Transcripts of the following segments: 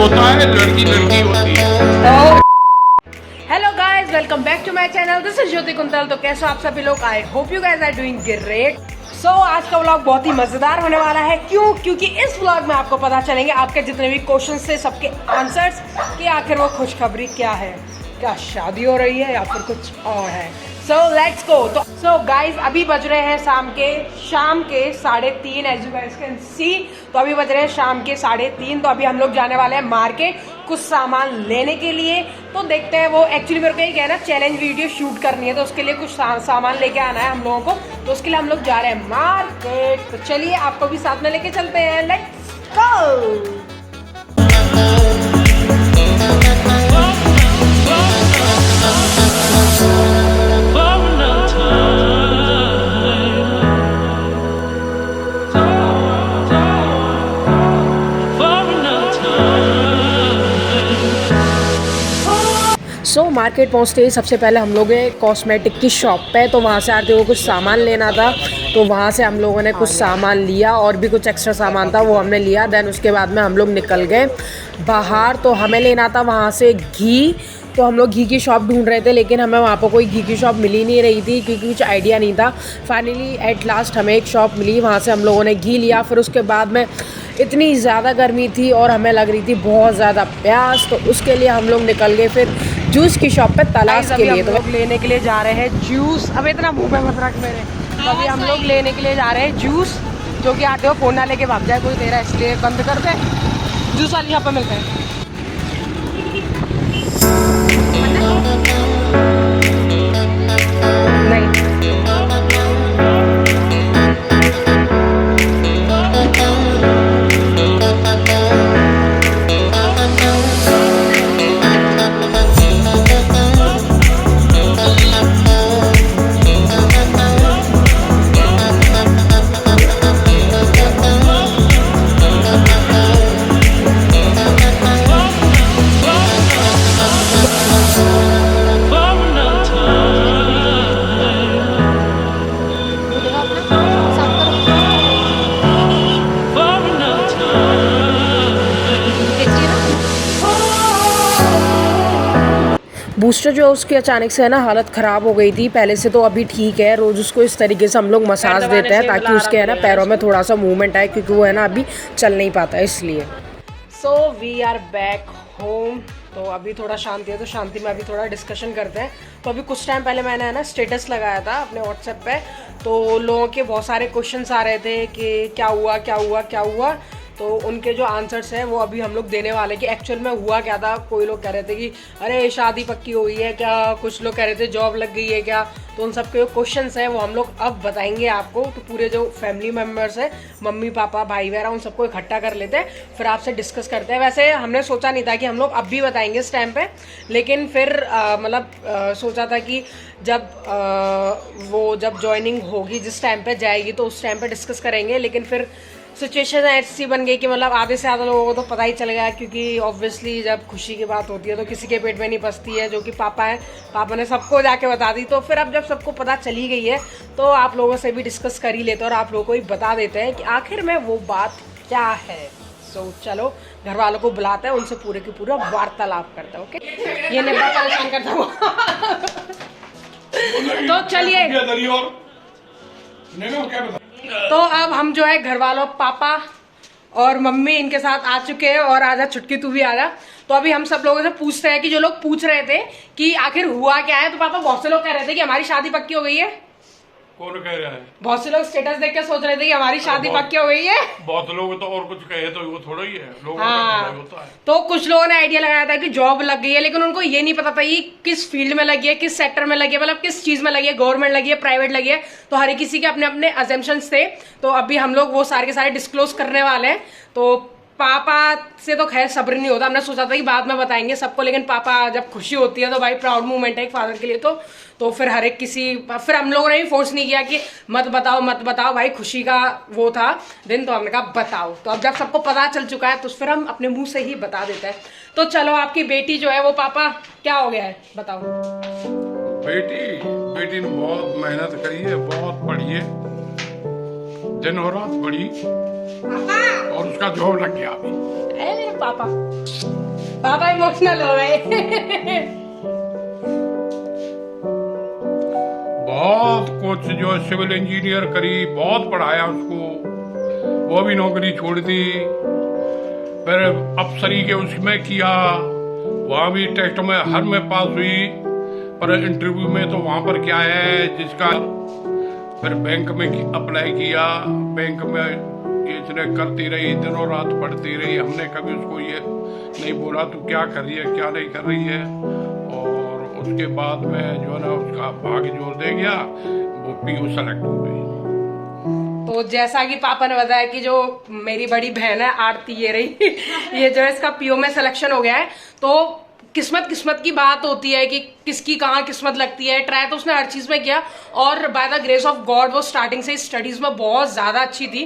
होता है, लड़की लड़की होती है। Hello guys, welcome back to my channel. This is Jyoti Kuntal. तो कैसे हो आप सभी लोग? I hope you guys are doing great. So आज का व्लॉग बहुत ही मजेदार होने वाला है। क्योंकि इस व्लॉग में आपको पता चलेंगे आपके जितने भी क्वेश्चंस थे सबके आंसर्स कि आखिर वो खुशखबरी क्या है, क्या शादी हो रही है या फिर कुछ और है। So let's go. तो सो गाइज अभी बज रहे हैं शाम के 3:30 as you guys can see. तो अभी बज रहे हैं शाम के 3:30। तो अभी हम लोग जाने वाले हैं मार्केट कुछ सामान लेने के लिए। तो देखते हैं, वो एक्चुअली मेरे को ये कहना चैलेंज वीडियो शूट करनी है, तो उसके लिए कुछ सामान लेके आना है हम लोगों को। तो उसके लिए हम लोग जा रहे हैं मार्केट। तो चलिए आपको भी साथ में लेके चलते हैं। Let's go. सो मार्केट पहुंचते ही सबसे पहले हम लोग कॉस्मेटिक की शॉप पे, तो वहाँ से आते हुए कुछ सामान लेना था। तो वहाँ से हम लोगों ने कुछ सामान लिया और भी कुछ एक्स्ट्रा सामान था वो हमने लिया। देन उसके बाद में हम लोग निकल गए बाहर। तो हमें लेना था वहाँ से घी। तो हम लोग घी की शॉप ढूंढ रहे थे, लेकिन हमें वहाँ पर कोई घी की शॉप मिल ही नहीं रही थी क्योंकि कुछ आइडिया नहीं था। फाइनली एट लास्ट हमें एक शॉप मिली, वहाँ से हम लोगों ने घी लिया। फिर उसके बाद में इतनी ज़्यादा गर्मी थी और हमें लग रही थी बहुत ज़्यादा प्यास, तो उसके लिए हम लोग निकल गए फिर जूस की शॉप पे तलाश के लिए। तो लोग लेने के लिए जा रहे हैं जूस। अब इतना मुँह में मत रख मेरे। तो अभी हम लोग लेने के लिए जा रहे हैं जूस, जो कि आते हो फ़ोन ना लेके भाग जाए कोई तेरा, इसलिए बंद कर दे। जूस वाली शॉप पे मिलते हैं। बूस्टर जो उसकी अचानक से है ना हालत ख़राब हो गई थी, पहले से तो अभी ठीक है। रोज़ उसको इस तरीके से हम लोग मसाज देते हैं ताकि उसके है ना पैरों में थोड़ा सा मूवमेंट आए, क्योंकि वो है ना अभी चल नहीं पाता है, इसलिए। So we are back home. तो अभी थोड़ा शांति है, तो शांति में अभी थोड़ा डिस्कशन करते हैं। तो अभी कुछ टाइम पहले मैंने है ना स्टेटस लगाया था अपने व्हाट्सएप पे, तो लोगों के बहुत सारे क्वेश्चंस आ रहे थे कि क्या हुआ क्या हुआ क्या हुआ। तो उनके जो आंसर्स हैं वो अभी हम लोग देने वाले कि एक्चुअल में हुआ क्या था। कोई लोग कह रहे थे कि अरे शादी पक्की हो गई है क्या, कुछ लोग कह रहे थे जॉब लग गई है क्या। तो उन सब के जो क्वेश्चंस हैं वो हम लोग अब बताएंगे आपको। तो पूरे जो फैमिली मेम्बर्स हैं, मम्मी पापा भाई वगैरह, उन सबको इकट्ठा कर लेते हैं, फिर आपसे डिस्कस करते हैं। वैसे हमने सोचा नहीं था कि हम लोग अब भी बताएंगे इस टाइम पे, लेकिन फिर सोचा था कि जब ज्वाइनिंग होगी, जिस टाइम पे जाएगी तो उस टाइम पे डिस्कस करेंगे। लेकिन फिर सिचुएशन ऐसी बन गई कि मतलब आधे से ज़्यादा लोगों को तो पता ही चल गया, क्योंकि ऑब्वियसली जब खुशी की बात होती है तो किसी के पेट में नहीं पसती है, जो कि पापा है। पापा ने सबको जाके बता दी। तो फिर अब जब सबको पता चली गई है तो आप लोगों से भी डिस्कस कर ही लेते हैं और आप लोगों को ही बता देते हैं कि आखिर में वो बात क्या है। सो चलो घर वालों को बुलाते हैं, उनसे पूरे की पूरा वार्तालाप करते हैं। ओके, ये निब्बा परेशान करता हूँ। तो चलिए, तो अब हम जो है घर वालों, पापा और मम्मी, इनके साथ आ चुके हैं। और आजा छुटकी, तू भी आजा। तो अभी हम सब लोगों से पूछते हैं कि जो लोग पूछ रहे थे कि आखिर हुआ क्या है। तो पापा बहुत से लोग कह रहे थे कि हमारी शादी पक्की हो गई है। कौन कह रहा है? बहुत से लोग स्टेटस देख के सोच रहे थे कि हमारी शादी पक्की हो गई है। बहुत लोग तो और कुछ कहे तो वो थोड़ा ही है, लोगों का होता है। तो कुछ लोगों ने आइडिया लगाया था कि जॉब लग गई है, लेकिन उनको ये नहीं पता था कि किस फील्ड में लगी है, किस सेक्टर में लगी है, मतलब किस चीज में लगी है, गवर्नमेंट लगी है, प्राइवेट लगी है। तो हर किसी के अपने अपने अजम्पशंस थे। तो अभी हम लोग वो सारे के सारे डिस्क्लोज करने वाले हैं। तो पापा से तो खैर सब्र नहीं होता, हमने सोचा था कि बाद में बताएंगे सबको, लेकिन पापा जब खुशी होती है तो भाई प्राउड मूवमेंट है एक फादर के लिए। तो फिर हर एक फिर हम लोगों ने भी फोर्स नहीं किया कि मत बताओ भाई, खुशी का वो था दिन, तो हमने कहा बताओ। तो अब जब सबको पता चल चुका है तो फिर हम अपने मुंह से ही बता देते हैं। तो चलो, आपकी बेटी जो है वो पापा क्या हो गया है बताओ। बेटी ने बहुत मेहनत करी है, बहुत पढ़ी है, दिन और रात पढ़ी, और उसका जॉब लग गया अभी। पापा पापा इमोशनल हो गए। बहुत कुछ जो सिविल इंजीनियर करी, बहुत पढ़ाया उसको, वो भी नौकरी छोड़ दी, फिर अफसरी के उसमें किया, वहाँ भी टेस्ट में हर में पास हुई, पर इंटरव्यू में तो वहाँ पर क्या है जिसका, फिर बैंक में अप्लाई किया, बैंक में इसने करती रही, दिनों रात पढ़ती रही, हमने कभी उसको ये नहीं बोला तू क्या कर रही है क्या नहीं कर रही है, और उसके बाद में जो है ना उसका भाग्य जोर दे गया, वो पीओ सेलेक्ट हो गई। तो जैसा कि पापा ने बताया कि जो मेरी बड़ी बहन है आरती, ये रही ये जो है इसका पीओ में सिलेक्शन हो गया है। तो किस्मत की बात होती है कि किसकी कहाँ किस्मत लगती है। ट्राई तो उसने हर चीज में किया और by the grace of God वो स्टार्टिंग से स्टडीज में बहुत ज्यादा अच्छी थी।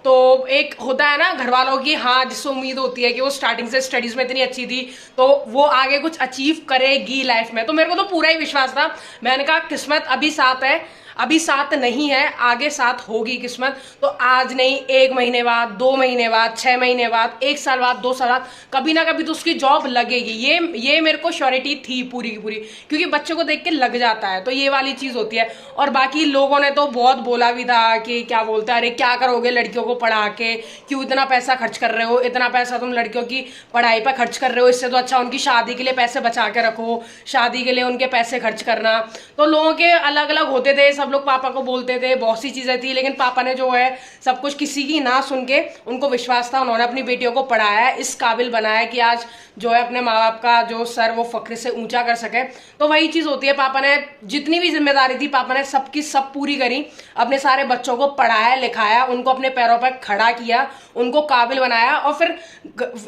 तो एक होता है ना घर वालों की, हाँ, जिससे उम्मीद होती है कि वो स्टार्टिंग से स्टडीज में इतनी अच्छी थी तो वो आगे कुछ अचीव करेगी लाइफ में। तो मेरे को तो पूरा ही विश्वास था। मैंने कहा किस्मत अभी साथ है, अभी साथ नहीं है, आगे साथ होगी किस्मत। तो आज नहीं, 1 महीने बाद, 2 महीने बाद, 6 महीने बाद, 1 साल बाद, 2 साल बाद, कभी ना कभी तो उसकी जॉब लगेगी। ये मेरे को श्योरिटी थी पूरी की पूरी, क्योंकि बच्चे को देख के लग जाता है। तो ये वाली चीज होती है। और बाकी लोगों ने तो बहुत बोला भी था कि क्या बोलते हैं, अरे क्या करोगे लड़कियों को पढ़ा के, क्यों इतना पैसा खर्च कर रहे हो, इतना पैसा तुम लड़कियों की पढ़ाई पर खर्च कर रहे हो, इससे तो अच्छा उनकी शादी के लिए पैसे बचा के रखो, शादी के लिए उनके पैसे खर्च करना। तो लोगों के अलग अलग होते थे, सब लोग पापा को बोलते थे, बहुत सी चीजें थी, लेकिन पापा ने जो है सब कुछ किसी की ना सुन के, उनको विश्वास था, उन्होंने अपनी बेटियों को पढ़ाया, इस काबिल बनाया कि आज जो है अपने माँ बाप का जो सर वो फक्र से ऊंचा कर सके। तो वही चीज होती है, पापा ने जितनी भी जिम्मेदारी थी पापा ने सबकी सब पूरी करी, अपने सारे बच्चों को पढ़ाया लिखाया, उनको अपने पैरों पर खड़ा किया, उनको काबिल बनाया। और फिर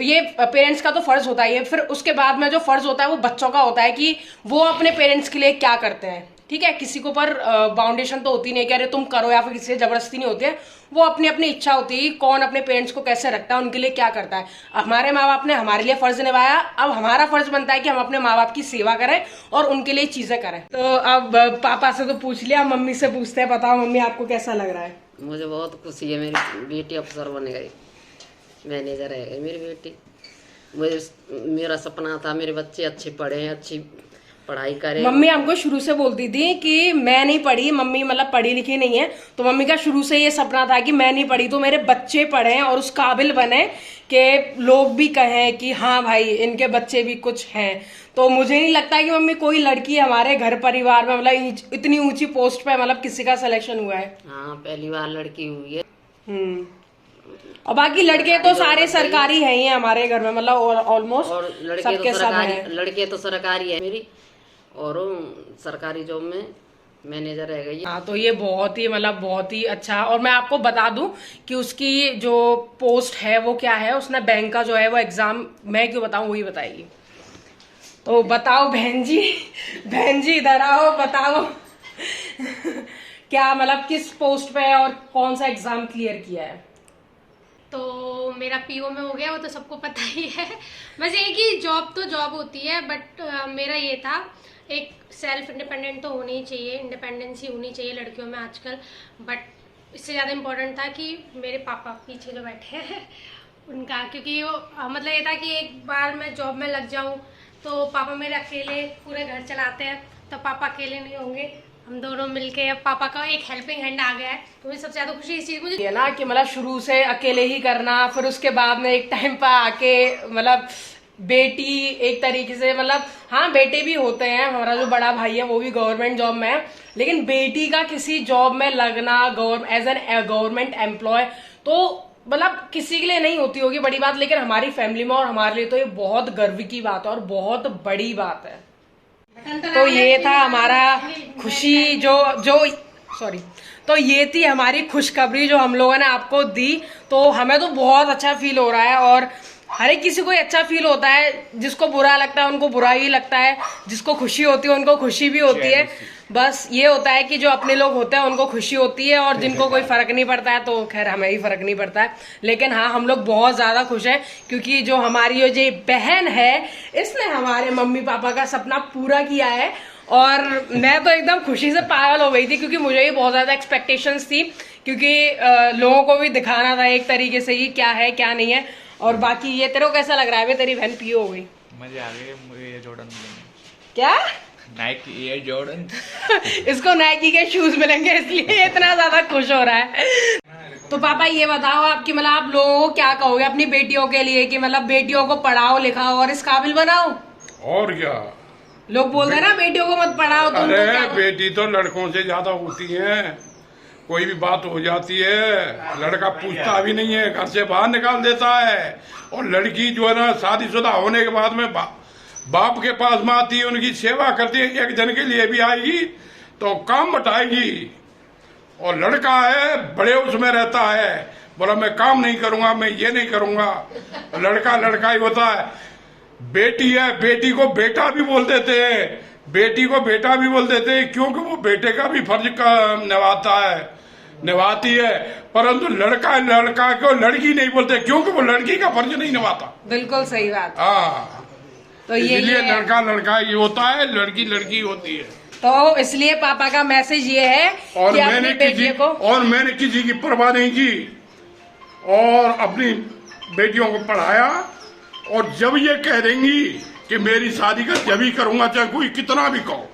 ये पेरेंट्स का तो फर्ज होता है, फिर उसके बाद में जो फर्ज होता है वो बच्चों का होता है कि वो अपने पेरेंट्स के लिए क्या करते हैं। ठीक है, किसी के ऊपर बाउंडेशन तो होती नहीं कि अरे तुम करो, या फिर किसी से जबरदस्ती नहीं होती है, वो अपनी अपनी इच्छा होती है कौन अपने पेरेंट्स को कैसे रखता है, उनके लिए क्या करता है। हमारे माँ बाप ने हमारे लिए फर्ज निभाया, अब हमारा फर्ज बनता है कि हम अपने माँ बाप की सेवा करें और उनके लिए चीजें करें। तो अब पापा से तो पूछ लिया, मम्मी से पूछते हैं। बताओ मम्मी, आपको कैसा लग रहा है? मुझे बहुत खुशी है, मेरी बेटी अफसर बन गई, मैनेजर है मेरी बेटी। मेरा सपना था मेरे बच्चे अच्छे पढ़े, अच्छी पढ़ाई करें। मम्मी हमको शुरू से बोलती थी कि मैं नहीं पढ़ी, मम्मी मतलब पढ़ी लिखी नहीं है, तो मम्मी का शुरू से ये सपना था कि मैं नहीं पढ़ी तो मेरे बच्चे पढ़ें और उस काबिल बने कि लोग भी कहें कि हाँ भाई इनके बच्चे भी कुछ हैं। तो मुझे नहीं लगता कि मम्मी कोई लड़की हमारे घर परिवार में मतलब इतनी ऊंची पोस्ट पे मतलब किसी का सिलेक्शन हुआ है। हाँ, पहली बार लड़की हुई है। और बाकी लड़के तो सारे सरकारी हैं ही हमारे घर में, मतलब ऑलमोस्ट। और लड़के तो सरकारी है मेरी, और सरकारी जॉब में मैनेजर रह गई। हाँ, तो ये बहुत ही मतलब बहुत ही अच्छा। और मैं आपको बता दूं कि उसकी जो पोस्ट है वो क्या है, उसने बैंक का जो है वो एग्जाम, मैं क्यों बताऊं वही बताएगी। तो बताओ बहन जी इधर आओ, बताओ क्या मतलब किस पोस्ट पे और कौन सा एग्जाम क्लियर किया है? तो मेरा पीओ में हो गया, वो तो सबको पता ही है। बस एक ही जॉब तो जॉब होती है, बट मेरा ये था एक सेल्फ इंडिपेंडेंट तो होनी ही चाहिए, इंडिपेंडेंसी होनी चाहिए लड़कियों में आजकल। बट इससे ज़्यादा इम्पोर्टेंट था कि मेरे पापा पीछे जो बैठे हैं उनका, क्योंकि वो मतलब ये था कि एक बार मैं जॉब में लग जाऊं तो पापा मेरे अकेले पूरे घर चलाते हैं, तो पापा अकेले नहीं होंगे, हम दोनों मिलके। अब पापा का एक हेल्पिंग हैंड आ गया है, तो मुझे सबसे ज्यादा खुशी इस चीज मुझे ये ना कि मतलब शुरू से अकेले ही करना, फिर उसके बाद में एक टाइम पर आके मतलब बेटी एक तरीके से, मतलब हाँ बेटे भी होते हैं, हमारा जो बड़ा भाई है वो भी गवर्नमेंट जॉब में है, लेकिन बेटी का किसी जॉब में लगना एज एन गवर्नमेंट एम्प्लॉय तो मतलब किसी के लिए नहीं होती होगी बड़ी बात, लेकिन हमारी फैमिली में और हमारे लिए तो ये बहुत गर्व की बात है और बहुत बड़ी बात है। तो ये था हमारा खुशी तो ये थी हमारी खुशखबरी जो हम लोगों ने आपको दी। तो हमें तो बहुत अच्छा फील हो रहा है, और हर एक किसी को अच्छा फील होता है, जिसको बुरा लगता है उनको बुरा ही लगता है, जिसको खुशी होती है उनको खुशी भी होती है। बस ये होता है कि जो अपने लोग होते हैं उनको खुशी होती है, और जिनको कोई फर्क नहीं पड़ता है तो खैर हमें ही फर्क नहीं पड़ता है। लेकिन हाँ, हम लोग बहुत ज्यादा खुश हैं क्योंकि जो हमारी जो बहन है इसने हमारे मम्मी पापा का सपना पूरा किया है। और मैं तो एकदम खुशी से पागल हो गई थी क्योंकि मुझे ही बहुत ज्यादा एक्सपेक्टेशंस थी, क्योंकि लोगों को भी दिखाना था एक तरीके से ही क्या है क्या नहीं है। और बाकी ये तेरे को कैसा लग रहा है? तेरी बहन पीओ हो गई, मजे आ गए। मुझे ये जॉर्डन मिलेंगे। क्या? Nike air Jordan. इसको नाइकी के शूज मिलेंगे, इसलिए इतना ज्यादा खुश हो रहा है। तो पापा ये बताओ आपकी मतलब आप लोगों को क्या कहोगे अपनी बेटियों के लिए कि मतलब बेटियों को पढ़ाओ लिखाओ और इस काबिल बनाओ? और क्या, लोग बोलते हैं ना बेटियों को मत पढ़ाओ, तुम तो अरे क्या बेटी तो लड़कों से ज्यादा होती है। कोई भी बात हो जाती है लड़का पूछता भी नहीं है, घर से बाहर निकाल देता है। और लड़की जो है ना शादीशुदा होने के बाद में बाप के पास में आती है, उनकी सेवा करती है। एक जन के लिए भी आएगी तो काम बटाएगी। और लड़का है बड़े उसमें रहता है, बोला मैं काम नहीं करूंगा, मैं ये नहीं करूंगा। लड़का लड़का ही होता है। बेटी है, बेटी को बेटा भी बोल देते हैं, बेटी को बेटा भी बोल देते हैं, क्योंकि वो बेटे का भी फर्ज निभाती है। परंतु लड़का को लड़की नहीं बोलते, क्योंकि वो लड़की का फर्ज नहीं निभाता। बिल्कुल सही बात। हाँ, तो ये इसलिए लड़का ही होता है, लड़की लड़की होती है। तो इसलिए पापा का मैसेज ये है और कि अपनी बेटियों को मैंने किसी की परवाह नहीं की और अपनी बेटियों को पढ़ाया। और जब ये कह देंगी कि मेरी शादी का जब ही करूंगा, चाहे कोई कितना भी कहो।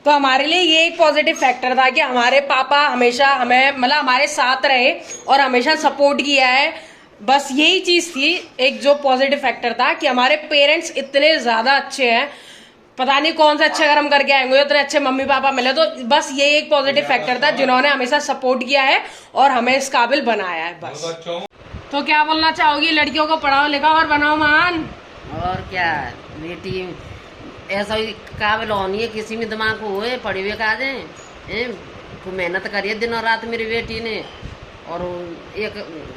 तो हमारे लिए ये एक पॉजिटिव फैक्टर था कि हमारे पापा हमेशा हमें मतलब हमारे साथ रहे और हमेशा सपोर्ट किया है। बस यही चीज थी एक जो पॉजिटिव फैक्टर था कि हमारे पेरेंट्स इतने ज्यादा अच्छे हैं, पता नहीं कौन सा अच्छा कर्म करके आएंगे, इतने अच्छे मम्मी पापा मिले। तो बस ये एक पॉजिटिव फैक्टर था जिन्होंने हमेशा सपोर्ट किया है और हमें इस काबिल बनाया है बस। तो क्या बोलना चाहोगी? लड़कियों को पढ़ाओ लिखाओ और बनाओ महान। और क्या, बेटी ऐसा ही काबिल होनी है, किसी में दिमाग को होए, पढ़े हुए का जाए। खूब मेहनत करी है दिन और रात मेरी बेटी ने। और एक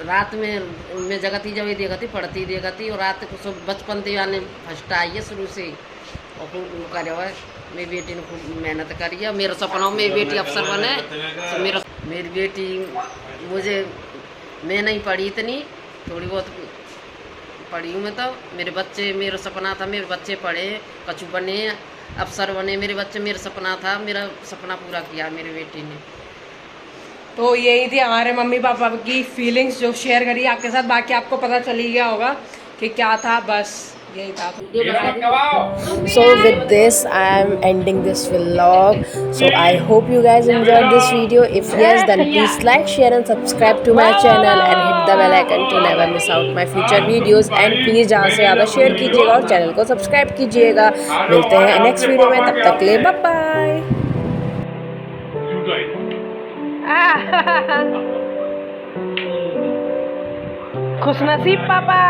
रात में मैं जगती जब देखती पढ़ती देखती, और रात को सब बचपन से यानी फर्स्ट आई है शुरू से। और खूब करे हुआ है, मेरी बेटी ने खूब मेहनत करी है। मेरा सपना हो मेरी बेटी अफसर बने। तो मेरी बेटी मैं नहीं पढ़ी इतनी, थोड़ी बहुत पढ़ी हूँ मैं। तो मेरा सपना था मेरे बच्चे पढ़े, कछु बने, अफसर बने मेरे बच्चे। मेरा सपना था, मेरा सपना पूरा किया मेरी बेटी ने। तो यही थी हमारे मम्मी पापा की फीलिंग्स जो शेयर करी आपके साथ। बाकी आपको पता चली गया होगा कि क्या था, बस यही था। So with this I am ending this vlog. So I hope you guys enjoyed this video. If yes, then please like, share and subscribe to my channel and hit the bell icon to never miss out my future videos. And please ज़्यादा से ज़्यादा share कीजिएगा और channel को subscribe कीजिएगा। मिलते हैं next video में, तब तक के लिए बाय बाय। खुश नसीब पापा।